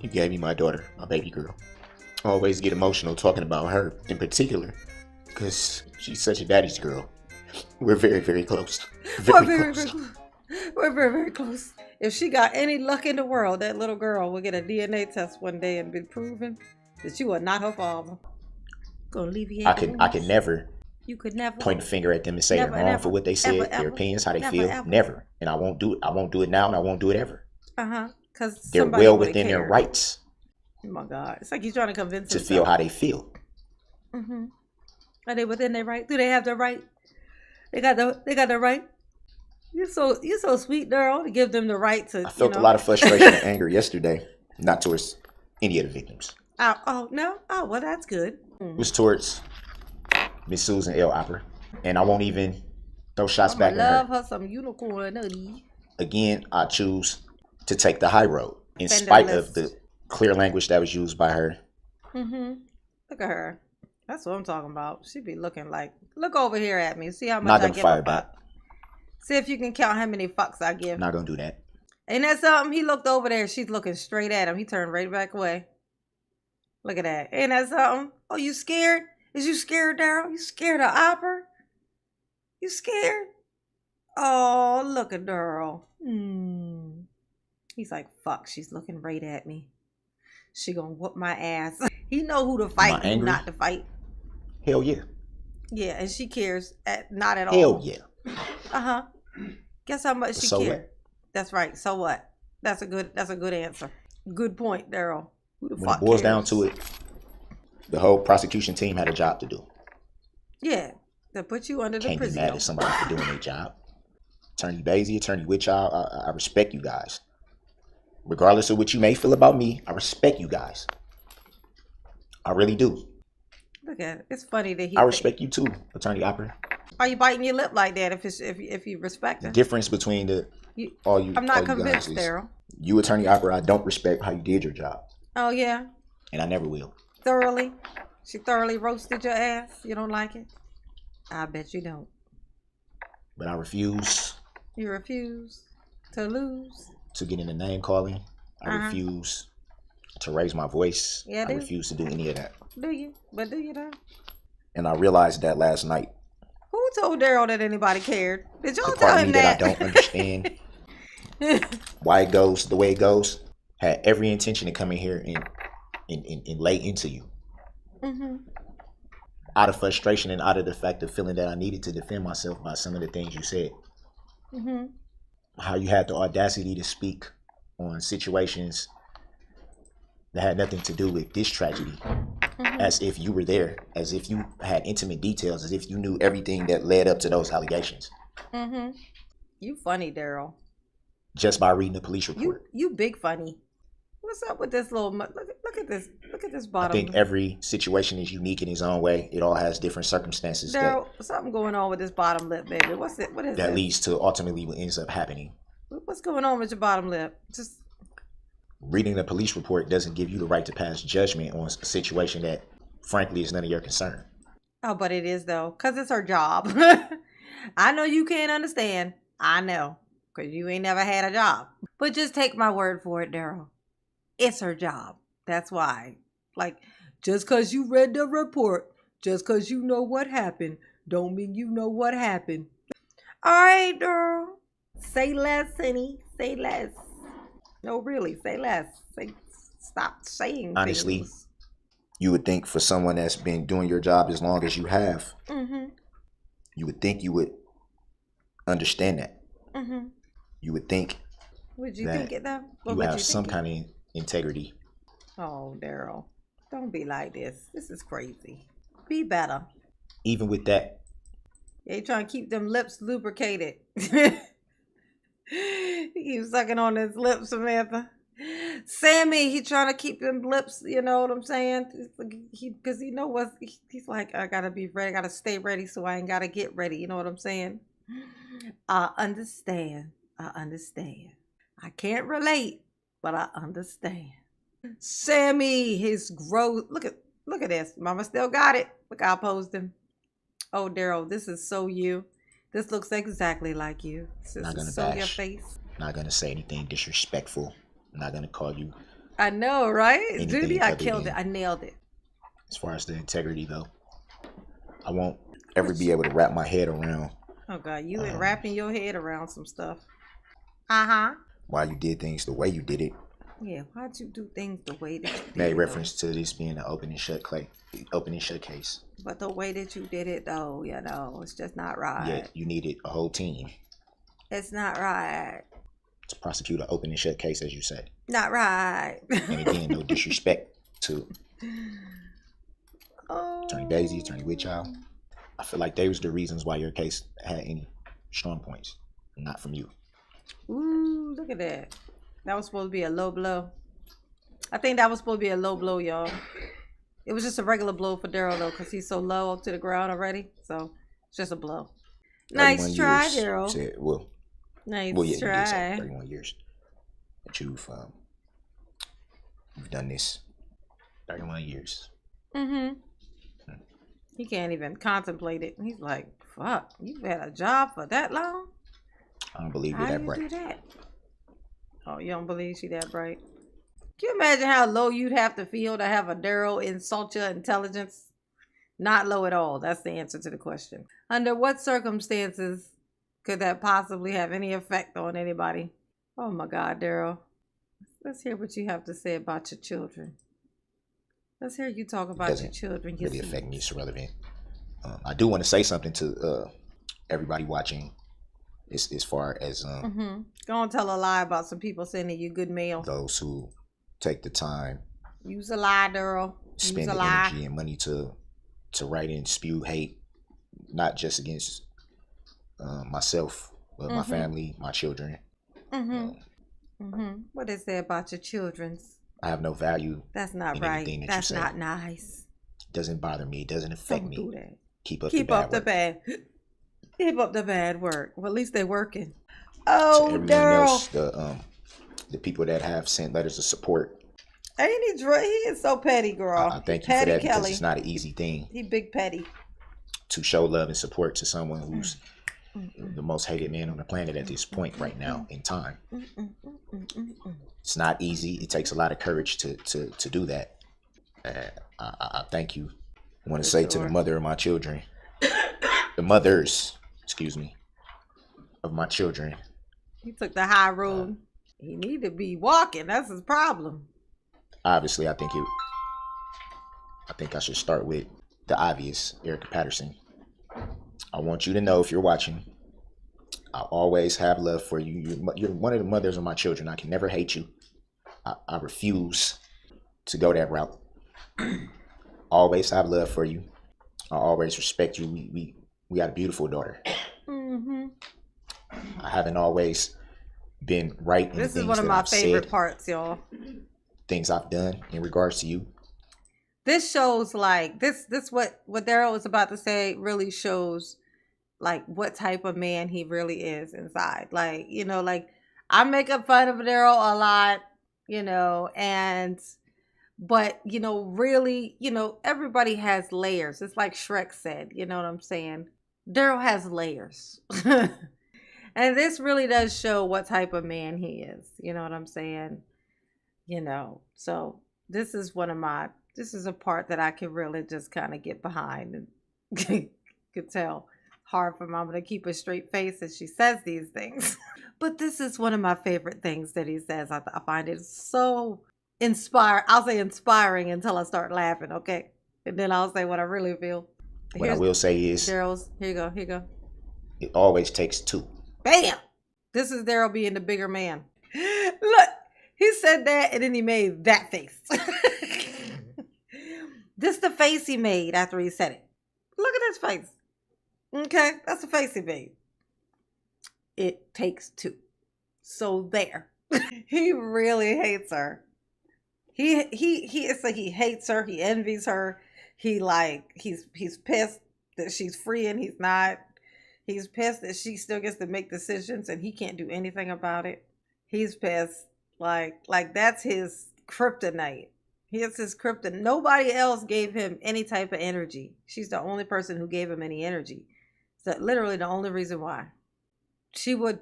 You gave me my daughter, my baby girl. I always get emotional talking about her in particular because she's such a daddy's girl. We're very, very close. We're Very very, close. very close. We're very, very close. If she got any luck in the world, that little girl will get a DNA test one day and be proven that you are not her father. Gonna alleviate the I could wounds. never You could never, point a finger at them and say they're never, wrong for never, what they ever, said, their ever, opinions, how they never, feel. ever. Never. And I won't do it. I won't do it now and I won't do it ever. Because They're somebody well would have within their cared. rights Oh my God. It's like you're trying to convince to himself. feel how they feel. Mm-hmm. Are they within their right? Do they have the right? They got the right. You're so sweet, girl, to give them the right to. I felt a lot of frustration and anger yesterday, not towards any of the victims. Oh no. Oh well, that's good. It was towards Miss Susan L. Opera. And I won't even throw shots back at her. Love her some unicorn nutty. Again, I choose to take the high road in Fender spite list. of the clear language that was used by her. Mm-hmm. Look at her. That's what I'm talking about. She be looking like, look over here at me. See how much Not I gonna give fire a back. fuck. See if you can count how many fucks I give. Not gonna do that. Ain't that something? He looked over there. She's looking straight at him. He turned right back away. Look at that. Ain't that something? Oh, you scared? Is you scared, Daryl? You scared of Opera? You scared? Oh, look at Daryl. He's like, fuck, she's looking right at me. She gonna whoop my ass. He know who to fight and who not to fight. Hell yeah. Yeah, and she cares not at all. Hell yeah. Uh-huh. Guess how much she So cares. what? That's right. So what? That's a good answer. Good point, Daryl. Who the When fuck it boils cares? down to it, the whole prosecution team had a job to do. Yeah. To put you under the Can't be prison. mad at somebody for doing their job. Attorney Basie, Attorney Witchow, I respect you guys. Regardless of what you may feel about me, I respect you guys. I really do. Look at it. It's funny that he. I respect you too, Attorney Opera. Why you biting your lip like that if you respect The her? difference between I'm not convinced, Daryl. You, Attorney Opera, I don't respect how you did your job. Oh yeah. And I never will. Thoroughly. She thoroughly roasted your ass. You don't like it? I bet you don't. But I refuse. You refuse to lose. To get into name calling. I refuse to raise my voice. Yeah, I refuse to do any of that. Do you? But do you though? And I realized that last night. Who told Daryl that anybody cared? Did y'all The tell part of him me that? that I don't understand why it goes the way it goes had every intention to come in here and lay into you. Mm-hmm. Out of frustration and out of the fact of feeling that I needed to defend myself by some of the things you said. Mm-hmm. How you had the audacity to speak on situations that had nothing to do with this tragedy. As if you were there, as if you had intimate details, as if you knew everything that led up to those allegations. Mm-hmm. You funny, Daryl. Just by reading the police report. You big funny. What's up with this little? Look at this. Look at this bottom. I think every situation is unique in its own way. It all has different circumstances Daryl, something going on with this bottom lip, baby. What's it? What is that this? leads to ultimately what ends up happening. What's going on with your bottom lip? Just reading the police report doesn't give you the right to pass judgment on a situation that, frankly, is none of your concern. Oh, but it is though, cause it's her job. I know you can't understand. I know, cause you ain't never had a job. But just take my word for it, Daryl. It's her job. That's why. Like, just cause you read the report, just cause you know what happened, don't mean you know what happened. All right, Daryl. Say less, honey. Say less. No, really, say less. Stop saying honestly, things. You would think for someone that's been doing your job as long as you have, you would think you would understand that. You would think Would you think it though? You have some kind of integrity. Oh, Daryl, don't be like this. This is crazy. Be better. Even with that, you trying to keep them lips lubricated. He keeps sucking on his lips, Samantha. Sammy, he trying to keep them lips, you know what I'm saying? Because he know what he's like. I gotta be ready. I gotta stay ready, so I ain't gotta get ready. You know what I'm saying? I understand. I can't relate, but I understand. Sammy, his growth. Look at this. Mama still got it. Look, I posed him. Oh, Daryl, this is so you. This looks exactly like you. This not gonna is so bash. your face. Not gonna say anything disrespectful. I'm not gonna call you I know, right? Judy, anything I other killed it. than, I nailed it. as far as the integrity though. I won't ever What be able to wrap my head around Oh God, you been um, wrapping your head around some stuff. Uh-huh. why you did things the way you did it. Yeah, why'd you do things the way that you Made did it though? reference to this being an open and shut case. But the way that you did it though, it's just not right. Yet you needed a whole team It's not right. to prosecute an open and shut case, as you say. Not right. And again, no disrespect to Attorney Daisy, Oh. Attorney Whitchild. I feel like they was the reasons why your case had any strong points, not from you. Ooh, look at that. That was supposed to be a low blow. I think that was supposed to be a low blow, y'all. It was just a regular blow for Daryl though, because he's so low to the ground already. So it's just a blow. 31 Nice try, years. Daryl. Said, Nice yeah, you did say try. 31 years that you've done this. 31 years. Mm-hmm. He can't even contemplate it. He's like, fuck, you've had a job for that long? I don't believe you're How that you bright. do that? Oh, you don't believe she that bright? Can you imagine how low you'd have to feel to have a Daryl insult your intelligence? Not low at all. That's the answer to the question. Under what circumstances could that possibly have any effect on anybody? Oh my God, Daryl. Let's hear what you have to say about your children. Let's hear you talk about your Doesn't children. Your really affect me. seeds. It's irrelevant. I do want to say something to everybody watching as far as Go and tell a lie about some people sending you good mail. those who take the time, Use a lie, Daryl. Use spend a the lie. energy and money to write and spew hate, not just against myself, but my family, my children. What is there about your children's? I have no value. That's not in right. anything that That's you say. not nice. It doesn't bother me. It doesn't affect Don't me. do that. Keep up Keep the bad up the work. bad. Keep up the bad work. Well, at least they're working. To Oh, everyone Daryl. else, the people that have sent letters of support, Ain't he? He is so petty, girl. I thank you for Petty that because Kelly. it's not an easy thing He big petty. to show love and support to someone who's the most hated man on the planet at this point right now in time. It's not easy. It takes a lot of courage to do that. I thank you. I want to say to the mother of my children, the mothers, excuse me, of my children. He took the high road. He need to be walking. That's his problem. Obviously, I think I should start with the obvious, Erica Patterson. I want you to know, if you're watching, I always have love for you. You're one of the mothers of my children. I can never hate you. I refuse to go that route. Always have love for you. I always respect you. We got a beautiful daughter. I haven't always been right in This the is things one of that my I've favorite said, parts, y'all. things I've done in regards to you. This shows like this what Daryl was about to say really shows like what type of man he really is inside. Like, like I make up fun of Daryl a lot, but really, everybody has layers. It's like Shrek said, you know what I'm saying? Daryl has layers. And this really does show what type of man he is. You know what I'm saying? So this is this is a part that I can really just kind of get behind and could tell. Hard for mama to keep a straight face as she says these things. But this is one of my favorite things that he says. I find it so inspiring. I'll say inspiring until I start laughing, okay? And then I'll say what I really feel. What I will say is, Daryl's, here you go. it always takes two. Bam! This is Daryl being the bigger man. Look, he said that and then he made that face. This the face he made after he said it. Look at his face. Okay, that's the face he made. It takes two. So there. He really hates her. It's like he hates her. He envies her. He's pissed that she's free and he's not. He's pissed that she still gets to make decisions and he can't do anything about it. He's pissed. Like that's his kryptonite. It's his kryptonite. Nobody else gave him any type of energy. She's the only person who gave him any energy. So literally the only reason why. She would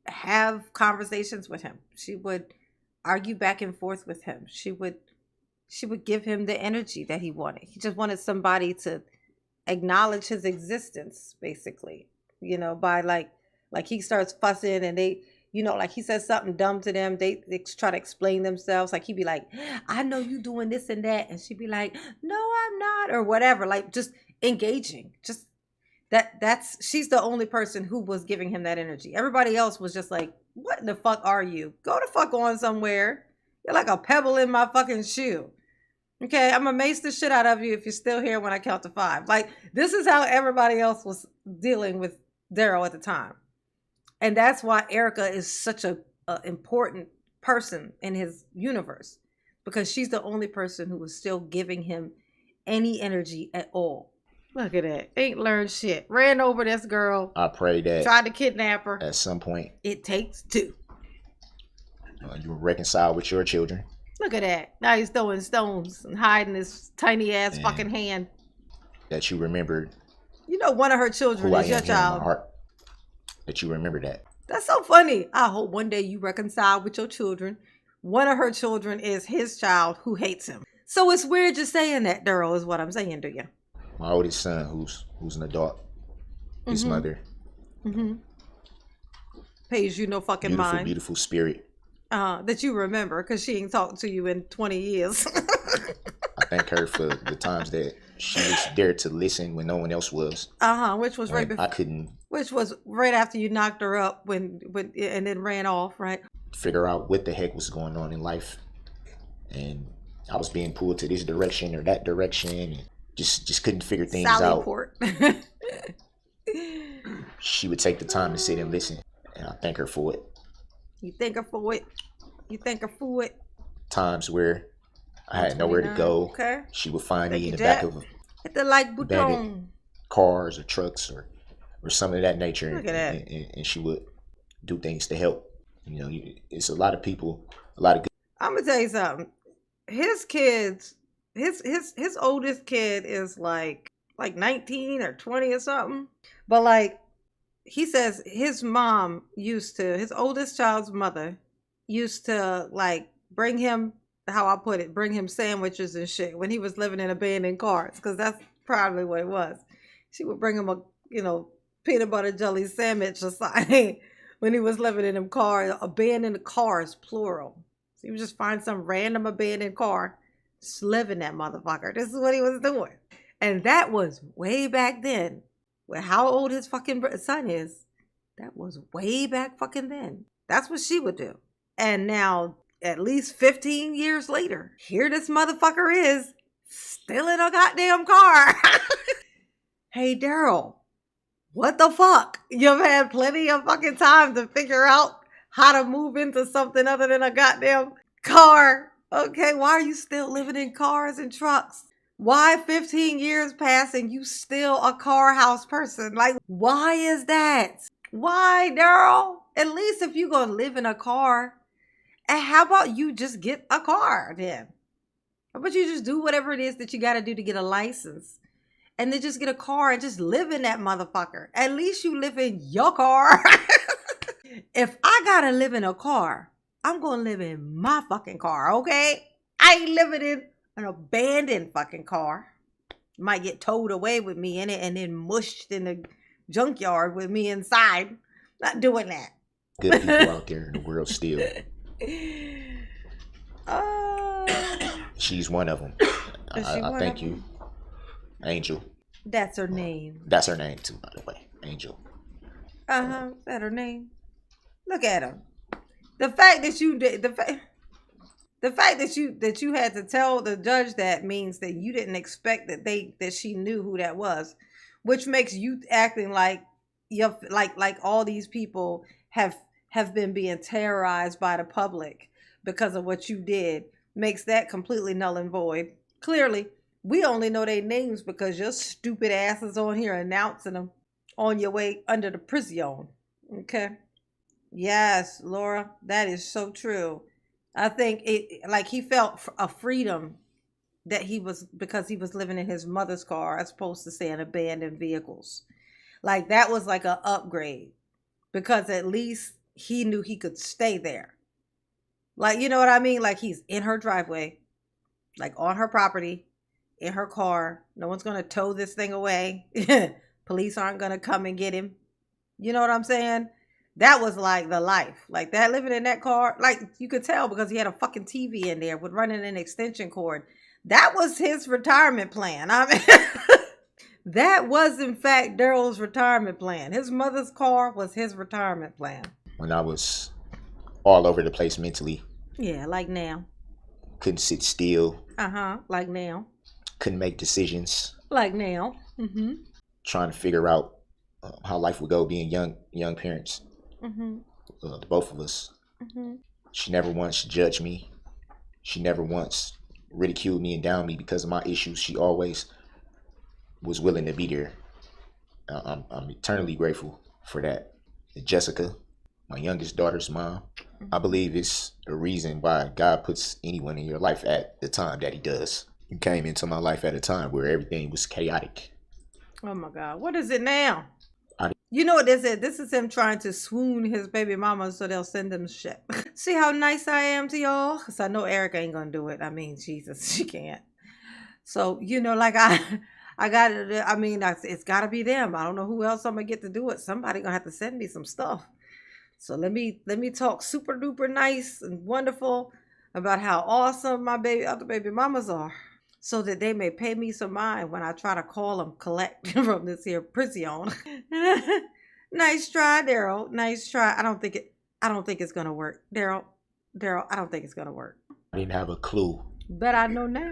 have conversations with him. She would argue back and forth with him. She would give him the energy that he wanted. He just wanted somebody to acknowledge his existence, basically. By like he starts fussing and they, like he says something dumb to them. They try to explain themselves. Like he'd be like, I know you doing this and that. And she'd be like, no, I'm not, or whatever. Like just engaging. Just she's the only person who was giving him that energy. Everybody else was just like, what in the fuck are you? Go the fuck on somewhere. You're like a pebble in my fucking shoe. Okay, I'm gonna mace the shit out of you if you're still here when I count to 5. Like, this is how everybody else was dealing with Darrell at the time. And that's why Erica is such a important person in his universe. Because she's the only person who was still giving him any energy at all. Look at that. Ain't learned shit. Ran over this girl. I pray that tried to kidnap her. At some point, it takes 2. You will reconcile with your children. Look at that. Now he's throwing stones and hiding his tiny ass fucking hand. That you remembered. One of her children is your child. In my heart. That you remember that. That's so funny. I hope one day you reconcile with your children. One of her children is his child who hates him. So it's weird just saying that, Darrell, is what I'm saying to you. My oldest son, who's an adult, his mother. Pays you no fucking mind. Beautiful spirit. That you remember, because she ain't talked to you in 20 years. I thank her for the times that she was there to listen when no one else was. Which was right before. I couldn't. Which was right after you knocked her up when and then ran off, right? Figure out what the heck was going on in life, and I was being pulled to this direction or that direction, and just couldn't figure things out. She would take the time to sit and listen, and I thank her for it. You thank her for it. You thank her for it. Times where I had nowhere to go. Okay. She would find me in the back of at the like bouton cars or trucks or something of that nature. Look at that. And she would do things to help. It's a lot of people, a lot of good. I'm gonna tell you something. His kids, his oldest kid is like 19 or 20 or something. But like he says his mom his oldest child's mother used to like bring him, how I put it, bring him sandwiches and shit when he was living in abandoned cars, because that's probably what it was. She would bring him a, peanut butter jelly sandwich or something when he was living in them cars, abandoned cars, plural. So he would just find some random abandoned car, just live in that motherfucker. This is what he was doing. And that was way back then. With how old his fucking son is, that was way back fucking then. That's what she would do. And now, at least 15 years later, here this motherfucker is, still in a goddamn car. Hey, Darrell, what the fuck? You've had plenty of fucking time to figure out how to move into something other than a goddamn car. Okay, why are you still living in cars and trucks? Why 15 years pass and you still a car house person? Like, why is that? Why, Darrell? At least if you're going to live in a car, and how about you just get a car then? How about you just do whatever it is that you got to do to get a license? And then just get a car and just live in that motherfucker. At least you live in your car. If I got to live in a car, I'm going to live in my fucking car, okay? I ain't living in an abandoned fucking car. Might get towed away with me in it and then mushed in the junkyard with me inside. Not doing that. Good people out there in the world still. She's one of them. I thank you, Angel. That's her name. That's her name too, by the way, Angel. That's her name. Look at him. The fact that you did the fact that you had to tell the judge that means that you didn't expect that she knew who that was, which makes you acting like you're like all these people have been being terrorized by the public because of what you did, makes that completely null and void. Clearly, we only know their names because your stupid ass is on here announcing them on your way under the prison. Okay. Yes, Laura, that is so true. I think it like he felt a freedom that because he was living in his mother's car as opposed to saying abandoned vehicles. Like that was like an upgrade because at least he knew he could stay there. Like, you know what I mean? Like he's in her driveway, like on her property, in her car. No one's gonna tow this thing away. Police aren't gonna come and get him. You know what I'm saying? That was like the life. Like that living in that car, like you could tell because he had a fucking TV in there with running an extension cord. That was his retirement plan. I mean, that was in fact Darrell's retirement plan. His mother's car was his retirement plan. When I was all over the place mentally, Yeah, like now. couldn't sit still, Like now. couldn't make decisions, Like now. trying to figure out how life would go being young parents, the both of us. She never once judged me. She never once ridiculed me and downed me because of my issues. She always was willing to be there. I'm eternally grateful for that. And Jessica, my youngest daughter's mom, I believe it's a reason why God puts anyone in your life at the time that he does. You came into my life at a time where everything was chaotic. Oh my God. What is it now? I- You know what this is? This is him trying to swoon his baby mama so they'll send him shit. See how nice I am to y'all? Because I know Erica ain't going to do it. I mean, Jesus, she can't. So, you know, like I got it. I mean, it's got to be them. I don't know who else I'm going to get to do it. Somebody going to have to send me some stuff. So let me talk super duper nice and wonderful about how awesome my other baby mamas are, so that they may pay me some mind when I try to call them collect from this here prison. Nice try, Darrell. Nice try. I don't think it's gonna work, Darrell. I don't think it's gonna work. I didn't have a clue But I know now.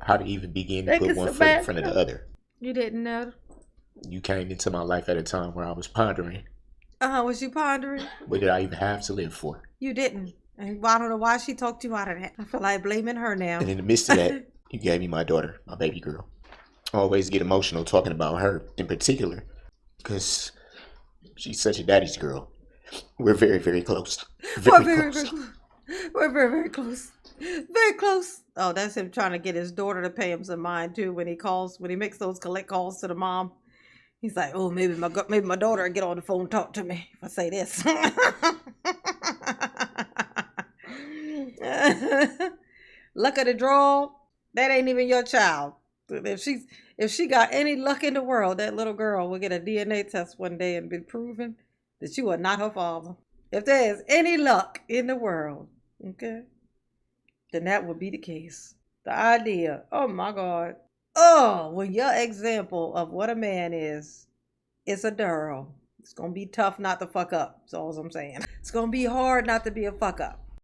how to even begin to Think put it's one a foot in bad front of thing. the other. You didn't know. You came into my life at a time where I was pondering, Was you pondering? what did I even have to live for? You didn't. And I don't know why she talked you out of that. I feel like blaming her now. And in the midst of that, you gave me my daughter, my baby girl. I always get emotional talking about her in particular because she's such a daddy's girl. We're very, very close. We're Very very, close. very close. We're very, very close. Very close. Oh, that's him trying to get his daughter to pay him some mind too when he makes those collect calls to the mom. He's like, oh, maybe my daughter will get on the phone and talk to me if I say this. Luck of the draw, that ain't even your child. If she got any luck in the world, that little girl will get a DNA test one day and be proven that you are not her father. If there is any luck in the world, okay, then that would be the case. The idea, oh my God. Oh, when your example of what a man is a Darrell, it's going to be tough not to fuck up. That's all I'm saying. It's going to be hard not to be a fuck up.